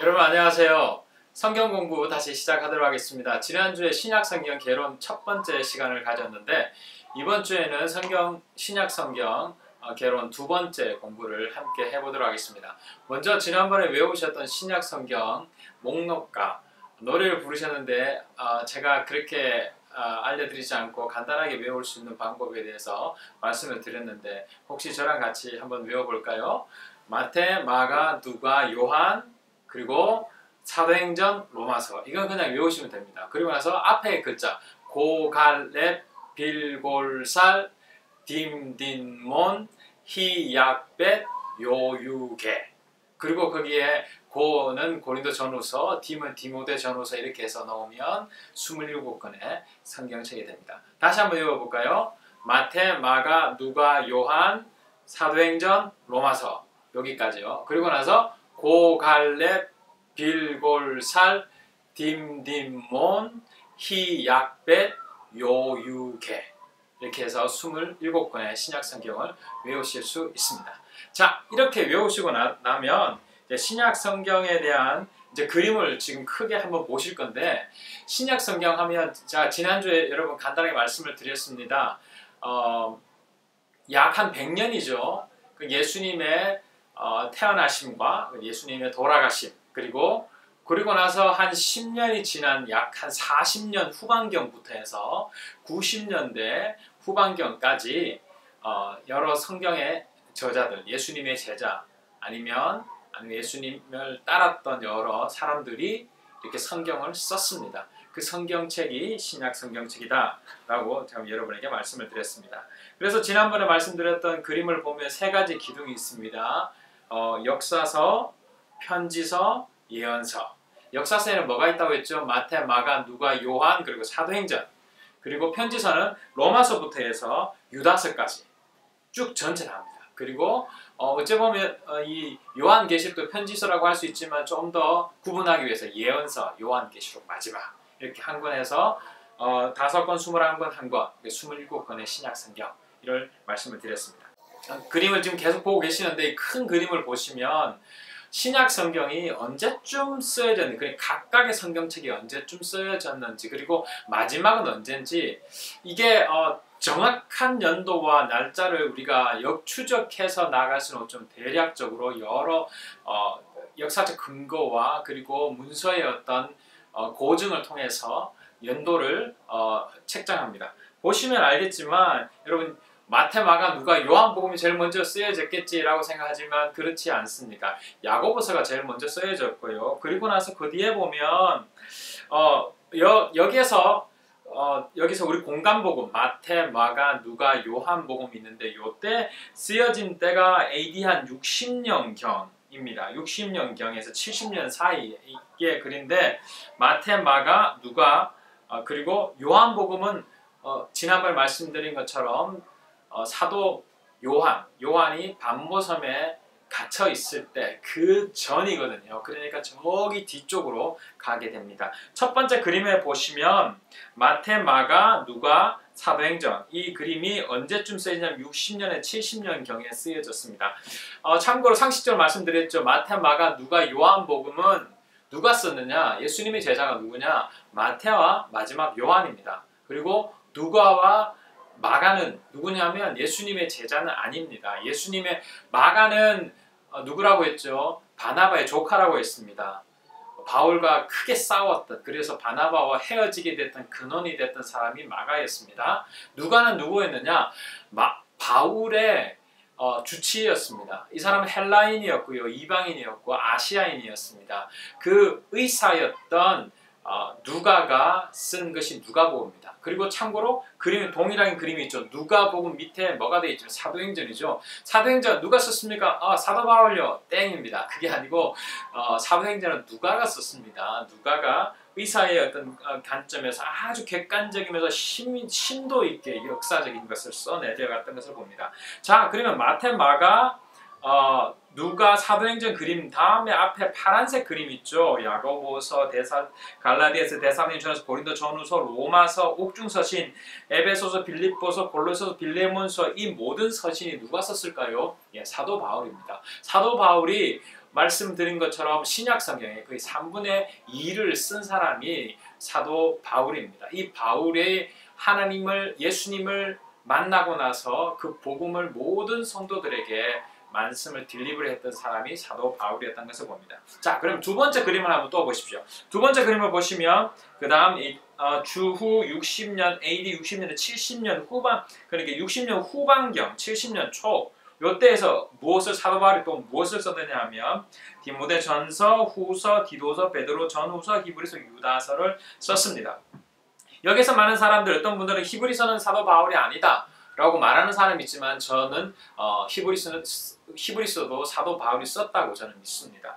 여러분 안녕하세요. 성경 공부 다시 시작하도록 하겠습니다. 지난주에 신약 성경 개론 첫 번째 시간을 가졌는데 이번 주에는 신약 성경 개론 두 번째 공부를 함께 해보도록 하겠습니다. 먼저 지난번에 외우셨던 신약 성경 목록과 노래를 부르셨는데 제가 그렇게 알려드리지 않고 간단하게 외울 수 있는 방법에 대해서 말씀을 드렸는데 혹시 저랑 같이 한번 외워볼까요? 마태, 마가, 누가, 요한 그리고 사도행전, 로마서 이건 그냥 외우시면 됩니다. 그리고 나서 앞에 글자 고갈렙, 빌골살, 딤딘몬, 히약벳, 요유게 그리고 거기에 고는 고린도전후서, 딤은 디모데전후서 이렇게 해서 넣으면 27권의 성경책이 됩니다. 다시 한번 외워볼까요? 마태, 마가, 누가, 요한, 사도행전, 로마서 여기까지요. 그리고 나서 고갈렙, 빌골살, 딤딘몬, 히약벳, 요유게 이렇게 해서 27권의 신약 성경을 외우실 수 있습니다. 자, 이렇게 외우시고 나면 이제 신약 성경에 대한 이제 그림을 지금 크게 한번 보실 건데 신약 성경 하면 자 지난주에 여러분 간단하게 말씀을 드렸습니다. 약 한 100년이죠. 그 예수님의 태어나심과 예수님의 돌아가심 그리고 나서 한 10년이 지난 약 한 40년 후반경부터 해서 90년대 후반경까지 여러 성경의 저자들, 예수님의 제자 아니면 예수님을 따랐던 여러 사람들이 이렇게 성경을 썼습니다. 그 성경책이 신약 성경책이다 라고 제가 여러분에게 말씀을 드렸습니다. 그래서 지난번에 말씀드렸던 그림을 보면 세 가지 기둥이 있습니다. 역사서, 편지서, 예언서. 역사서에는 뭐가 있다고 했죠? 마태, 마가, 누가, 요한 그리고 사도행전. 그리고 편지서는 로마서부터 해서 유다서까지 쭉 전체 다 합니다. 그리고 어찌 보면 이 요한계시록도 편지서라고 할 수 있지만 좀 더 구분하기 위해서 예언서, 요한계시록 마지막 이렇게 한 권에서 5권, 21권 한 권, 27권의 신약 성경 이를 말씀을 드렸습니다. 그림을 지금 계속 보고 계시는데 큰 그림을 보시면 신약 성경이 언제쯤 쓰여졌는지 그러니까 각각의 성경책이 언제쯤 쓰여졌는지 그리고 마지막은 언젠지 이게 정확한 연도와 날짜를 우리가 역추적해서 나갈 수는 좀 대략적으로 여러 역사적 근거와 그리고 문서의 어떤 고증을 통해서 연도를 책정합니다. 보시면 알겠지만 여러분 마태, 마가, 누가, 요한복음이 제일 먼저 쓰여졌겠지라고 생각하지만 그렇지 않습니다. 야고보서가 제일 먼저 쓰여졌고요. 그리고 나서 그 뒤에 보면 여기서 우리 공간복음 마태, 마가, 누가, 요한복음이 있는데 요때 쓰여진 때가 AD 한 60년경입니다. 60년경에서 70년 사이의 글인데 마태, 마가, 누가 그리고 요한복음은 지난번에 말씀드린 것처럼 사도 요한이 반모섬에 갇혀 있을 때 그 전이거든요. 그러니까 저기 뒤쪽으로 가게 됩니다. 첫 번째 그림에 보시면 마태, 마가, 누가, 사도행전 이 그림이 언제쯤 쓰여지냐면 60년에 70년경에 쓰여졌습니다. 참고로 상식적으로 말씀드렸죠. 마태, 마가, 누가, 요한복음은 누가 썼느냐? 예수님의 제자가 누구냐? 마태와 마지막 요한입니다. 그리고 누가와 마가는 누구냐면 예수님의 제자는 아닙니다. 마가는 누구라고 했죠? 바나바의 조카라고 했습니다. 바울과 크게 싸웠던 그래서 바나바와 헤어지게 됐던 근원이 됐던 사람이 마가였습니다. 누가는 누구였느냐? 바울의 주치의였습니다. 이 사람은 헬라인이었고요. 이방인이었고 아시아인이었습니다. 그 의사였던 누가가 쓴 것이 누가복음입니다. 그리고 참고로 그림이 동일한 그림이 있죠. 누가복음 밑에 뭐가 되어 있죠? 사도행전이죠. 사도행전 누가 썼습니까? 사도 바울요. 땡입니다. 그게 아니고 사도행전은 누가가 썼습니다. 누가가 의사의 어떤 관점에서 아주 객관적이면서 심도 있게 역사적인 것을 써내려갔던 것을 봅니다. 자, 그러면 마태, 마가, 누가 사도행전 그림 다음에 앞에 파란색 그림 있죠. 야고보서, 갈라디아서, 데살로니가서, 고린도전후서, 로마서, 옥중서신, 에베소서, 빌립보서, 골로새서, 빌레몬서 이 모든 서신이 누가 썼을까요? 예, 사도 바울입니다. 사도 바울이 말씀드린 것처럼 신약 성경에 거의 3분의 2를 쓴 사람이 사도 바울입니다. 이 바울의 하나님을 예수님을 만나고 나서 그 복음을 모든 성도들에게 말씀을 딜리버리 했던 사람이 사도 바울이었다는 것을 봅니다. 자, 그럼 두 번째 그림을 한번 또 보십시오. 두 번째 그림을 보시면 그 다음 주후 60년 AD 60년에 70년 후반, 그러니까 60년 후반경 70년 초 요때에서 무엇을 사도 바울이 또 무엇을 썼느냐 하면 디모데전서, 후서, 디도서, 베드로, 전후서, 히브리서, 유다서를 썼습니다. 여기서 많은 사람들, 어떤 분들은 히브리서는 사도 바울이 아니다 라고 말하는 사람이 있지만 저는 히브리서도 사도 바울이 썼다고 저는 믿습니다.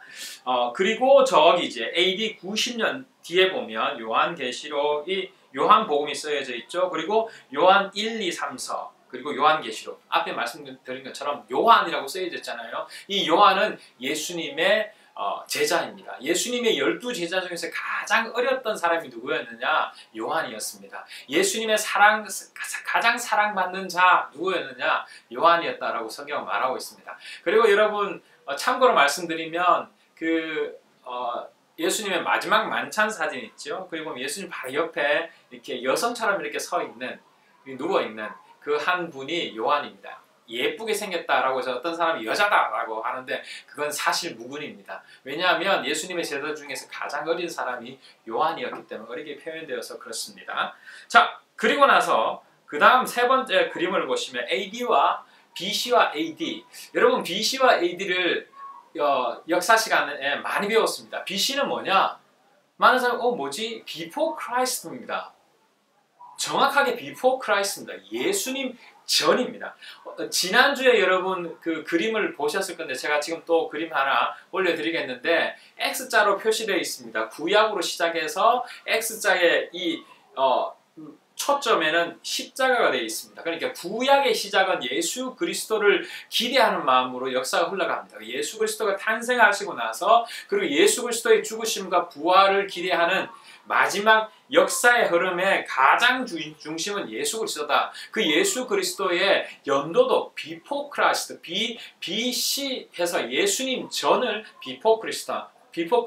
그리고 저기 이제 AD 90년 뒤에 보면 요한계시록이 요한복음이 쓰여져 있죠. 그리고 요한 1, 2, 3서 그리고 요한계시록 앞에 말씀드린 것처럼 요한이라고 쓰여져 있잖아요. 이 요한은 예수님의 제자입니다. 예수님의 12제자 중에서 가장 어렸던 사람이 누구였느냐? 요한이었습니다. 예수님의 가장 사랑받는 자 누구였느냐? 요한이었다라고 성경은 말하고 있습니다. 그리고 여러분 참고로 말씀드리면 예수님의 마지막 만찬 사진 있죠? 그리고 예수님 바로 옆에 이렇게 여성처럼 이렇게 서 있는 누워 있는 그 한 분이 요한입니다. 예쁘게 생겼다라고 해서 어떤 사람이 여자다라고 하는데 그건 사실 무근입니다. 왜냐하면 예수님의 제자 중에서 가장 어린 사람이 요한이었기 때문에 어리게 표현되어서 그렇습니다. 자, 그리고 나서 그 다음 세 번째 그림을 보시면 AD와 BC와 AD. 여러분 BC와 AD를 역사 시간에 많이 배웠습니다. BC는 뭐냐? 많은 사람이 뭐지? Before Christ입니다. 정확하게 Before Christ입니다. 예수님 전입니다. 지난주에 여러분 그 그림을 보셨을 건데 제가 지금 또 그림 하나 올려드리겠는데 X자로 표시되어 있습니다. 구약으로 시작해서 X자의 이 초점에는 십자가가 되어 있습니다. 그러니까 구약의 시작은 예수 그리스도를 기대하는 마음으로 역사가 흘러갑니다. 예수 그리스도가 탄생하시고 나서 그리고 예수 그리스도의 죽으심과 부활을 기대하는 마지막 역사의 흐름의 가장 중심은 예수 그리스도다. 그 예수 그리스도의 연도도 Before Christ, BC 해서 예수님 전을 Before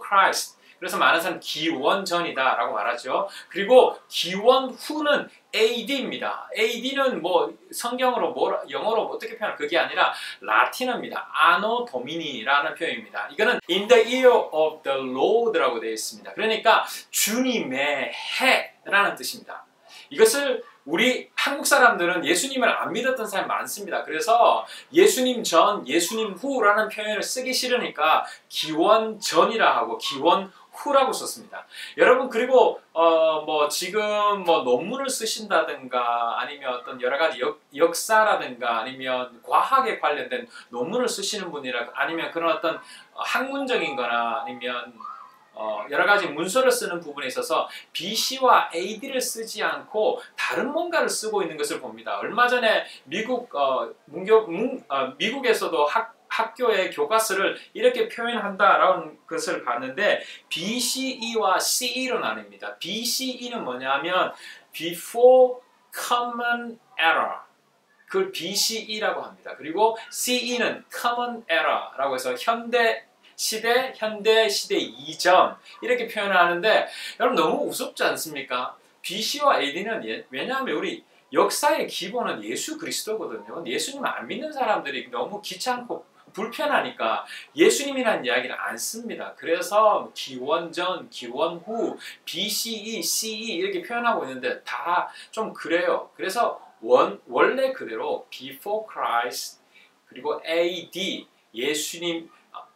Christ. 그래서 많은 사람은 기원전이다 라고 말하죠. 그리고 기원 후는 AD입니다. AD는 뭐 성경으로 영어로 어떻게 표현할 그게 아니라 라틴어입니다. Anno Domini라는 표현입니다. 이거는 in the year of the Lord라고 되어 있습니다. 그러니까 주님의 해라는 뜻입니다. 이것을 우리 한국 사람들은 예수님을 안 믿었던 사람이 많습니다. 그래서 예수님 전, 예수님 후라는 표현을 쓰기 싫으니까 기원 전이라 하고 기원 후라고 썼습니다. 여러분 그리고 지금 논문을 쓰신다든가 아니면 어떤 여러 가지 역사라든가 아니면 과학에 관련된 논문을 쓰시는 분이라 아니면 그런 어떤 학문적인 거나 아니면 여러 가지 문서를 쓰는 부분에 있어서 BC와 AD를 쓰지 않고 다른 뭔가를 쓰고 있는 것을 봅니다. 얼마 전에 미국에서도 학교의 교과서를 이렇게 표현한다라는 것을 봤는데 BCE와 CE로 나뉩니다. BCE는 뭐냐면 Before Common Era. 그걸 BCE라고 합니다. 그리고 CE는 Common Era라고 해서 현대 시대 이전 이렇게 표현하는데 여러분 너무 우습지 않습니까? BC와 AD는 왜냐하면 우리 역사의 기본은 예수 그리스도거든요. 예수님 안 믿는 사람들이 너무 귀찮고 불편하니까 예수님이라는 이야기를 안 씁니다. 그래서 기원전, 기원후, BCE, CE 이렇게 표현하고 있는데 다 좀 그래요. 그래서 원래 그대로 Before Christ 그리고 AD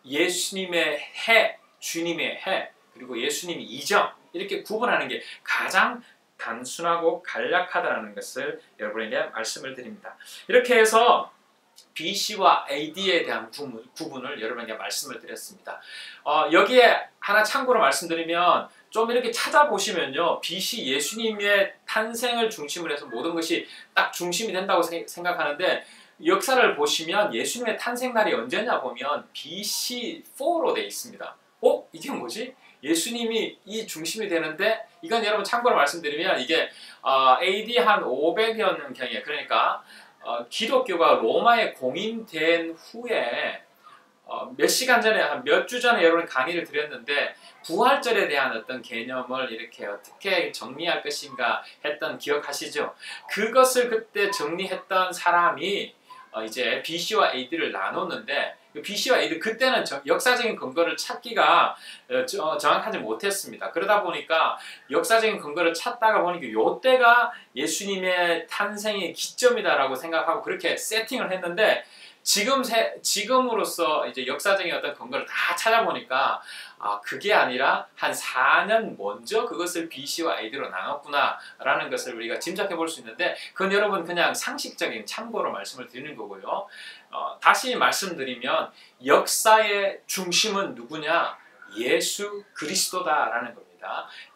예수님의 해, 주님의 해, 그리고 예수님 이전 이렇게 구분하는 게 가장 단순하고 간략하다는 것을 여러분에게 말씀을 드립니다. 이렇게 해서 BC와 AD에 대한 구분을 여러분에게 말씀을 드렸습니다. 여기에 하나 참고로 말씀드리면 좀 이렇게 찾아보시면요. BC 예수님의 탄생을 중심으로 해서 모든 것이 딱 중심이 된다고 생각하는데 역사를 보시면 예수님의 탄생날이 언제냐 보면 BC4로 되어 있습니다. 이게 뭐지? 예수님이 이 중심이 되는데 이건 여러분 참고로 말씀드리면 이게 AD 한 500년경에 그러니까 기독교가 로마에 공인된 후에 몇 시간 전에 한 몇 주 전에 여러분 강의를 드렸는데 부활절에 대한 어떤 개념을 이렇게 어떻게 정리할 것인가 했던 기억하시죠? 그것을 그때 정리했던 사람이 이제 BC와 AD를 나눴는데 BC와 AD 그때는 역사적인 근거를 찾기가 정확하지 못했습니다. 그러다 보니까 역사적인 근거를 찾다가 보니까 이때가 예수님의 탄생의 기점이다라고 생각하고 그렇게 세팅을 했는데 지금으로서 이제 역사적인 어떤 근거를 다 찾아보니까 그게 아니라 한 4년 먼저 그것을 BC와 AD로 나눴구나라는 것을 우리가 짐작해 볼 수 있는데 그건 여러분 그냥 상식적인 참고로 말씀을 드리는 거고요. 다시 말씀드리면 역사의 중심은 누구냐? 예수 그리스도다라는 겁니다.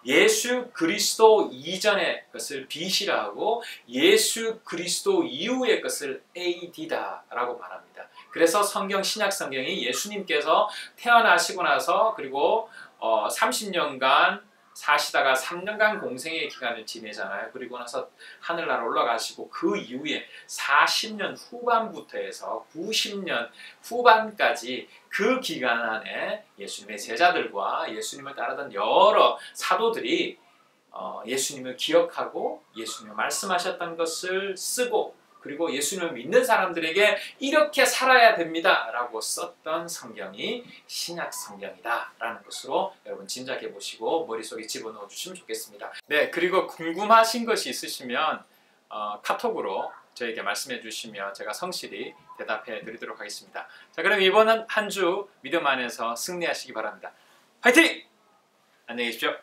예수 그리스도 이전의 것을 BC라 하고 예수 그리스도 이후의 것을 AD다라고 말합니다. 그래서 신약 성경이 예수님께서 태어나시고 나서 그리고 30년간 사시다가 3년간 공생의 기간을 지내잖아요. 그리고 나서 하늘나라 올라가시고 그 이후에 40년 후반부터 해서 90년 후반까지 그 기간 안에 예수님의 제자들과 예수님을 따르던 여러 사도들이 예수님을 기억하고 예수님이 말씀하셨던 것을 쓰고 그리고 예수님을 믿는 사람들에게 이렇게 살아야 됩니다 라고 썼던 성경이 신약 성경이다 라는 것으로 여러분 짐작해 보시고 머릿속에 집어넣어 주시면 좋겠습니다. 네, 그리고 궁금하신 것이 있으시면 카톡으로 저에게 말씀해 주시면 제가 성실히 대답해 드리도록 하겠습니다. 자, 그럼 이번 한 주 믿음 안에서 승리하시기 바랍니다. 화이팅! 안녕히 계십시오.